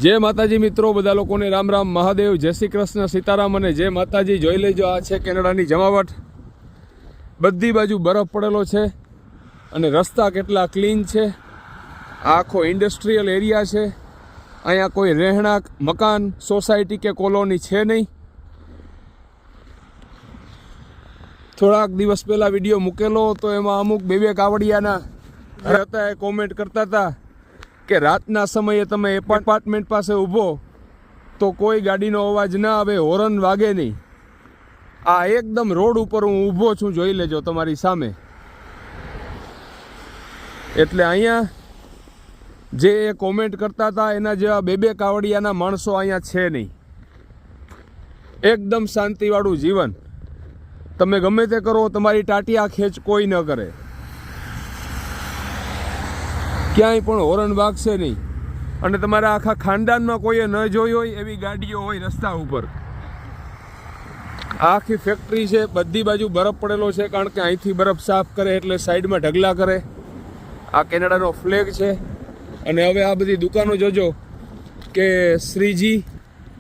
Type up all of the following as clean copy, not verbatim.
जय माताजी मित्रों, बधा लोकोने राम राम, महादेव, जय श्री कृष्ण, सीताराम अने जय माताजी। जोई लेजो, आ छे केनेडानी जमावट। बधी बाजू बरफ पड़ेलो छे अने रस्ता केटला क्लीन छे। आखो इंडस्ट्रियल एरिया छे। अहींया कोई રહેણાંક मकान सोसायटी के कॉलोनी छे नहीं। थोड़ाक दिवस पहला विडियो मूकेलो तो एमां अमुक बे कावड़ियाना हता कॉमेंट करता था कि रातना समये तमे एपार्टमेंट पासे ऊभो तो कोई गाड़ीनो अवाज ना आवे, होर्न वागे नहीं। आ एकदम रोड पर हूँ ऊभो छूं, जोई लेजो तमारी सामे। एटले अहींया जे कॉमेंट करता था एना जेवा बे कावड़ियाना माणसो अहींया छे नहीं। एकदम शांतिवाळुं जीवन। तमे गमे ते करो, तमारी टाटिया खेच कोई न करे। क्यांय पण होर्न वागशे नहीं। अने तमारा आखा खानदानमां कोઈએ न जोई होय एवी गाड़ीओ होय रस्ता उपर। आखी फैक्टरी छे, बधी बाजू बरफ पड़ेलो छे, कारण के અહીંથી बरफ साफ करे एटले साइडमां ढगला करे। आ केनेडानो फ्लेग छे। अने हवे आ बधी दुकानो जोजो के श्रीजी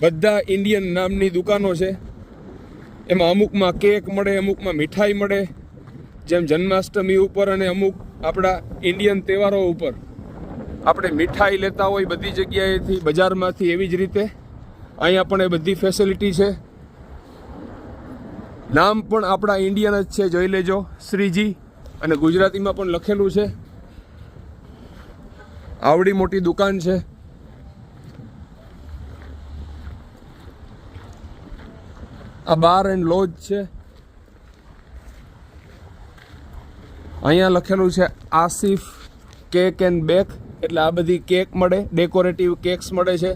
बधा इंडियन नामनी दुकानो छे। एमां अमुकमां केक मळे, अमुकमां मीठाई मळे, जेम जन्माष्टमी उपर अने अमुक आपड़ा इंडियन तहेवारो उपर આપણે મીઠાઈ લેતા હોય બધી જગ્યાએથી, બજારમાંથી, એવી જ રીતે અહીંયા પણ એ બધી ફેસિલિટી છે। નામ પણ આપણા ઇન્ડિયન જ છે, જોઈ લેજો, શ્રીજી, અને ગુજરાતીમાં પણ લખેલું છે। આવડી મોટી દુકાન છે। આ બાર એન્ડ લોજ છે। અહીંયા લખેલું છે આસિફ કેક એન્ડ બેક, એટલે આ બધી કેક મળે, ડેકોરેટિવ કેક્સ મળે છે।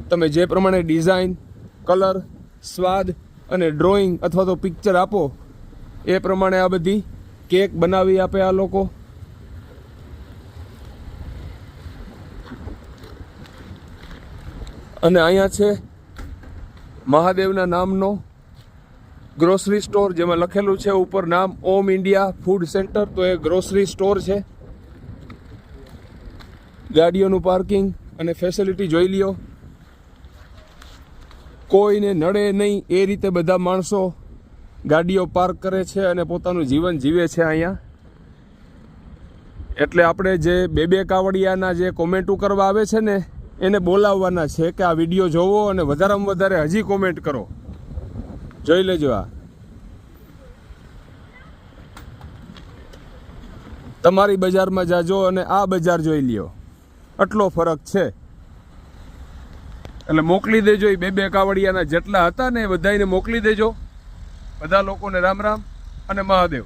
તમે જે પ્રમાણે ડિઝાઇન, કલર, સ્વાદ અને ડ્રોઈંગ અથવા તો પિક્ચર આપો એ પ્રમાણે આ બધી કેક બનાવી આપે આ લોકો। અને અહીંયા છે મહાદેવના નામનો ગ્રોસરી સ્ટોર, જેમાં લખેલું છે ઉપર નામ ઓમ ઇન્ડિયા ફૂડ સેન્ટર, તો એ ગ્રોસરી સ્ટોર છે। ગાડીઓનું પાર્કિંગ અને ફેસિલિટી જોઈ લ્યો। કોઈને નડે નહીં એ રીતે બધા માણસો ગાડીઓ પાર્ક કરે છે અને પોતાનું જીવન જીવે છે અહીંયા। એટલે આપણે જે બે કાવડિયાના જે કોમેન્ટો કરવા આવે છે ને, એને બોલાવવાના છે કે આ વિડીયો જોવો અને વધારેમાં વધારે હજી કોમેન્ટ કરો। જોઈ લેજો, આ તમારી બજારમાં જાજો અને આ બજાર જોઈ લ્યો, આટલો ફરક છે। એટલે મોકલી દેજો એ બે કાવડિયાના જેટલા હતા ને એ બધાને મોકલી દેજો। બધા લોકોને રામ રામ અને મહાદેવ।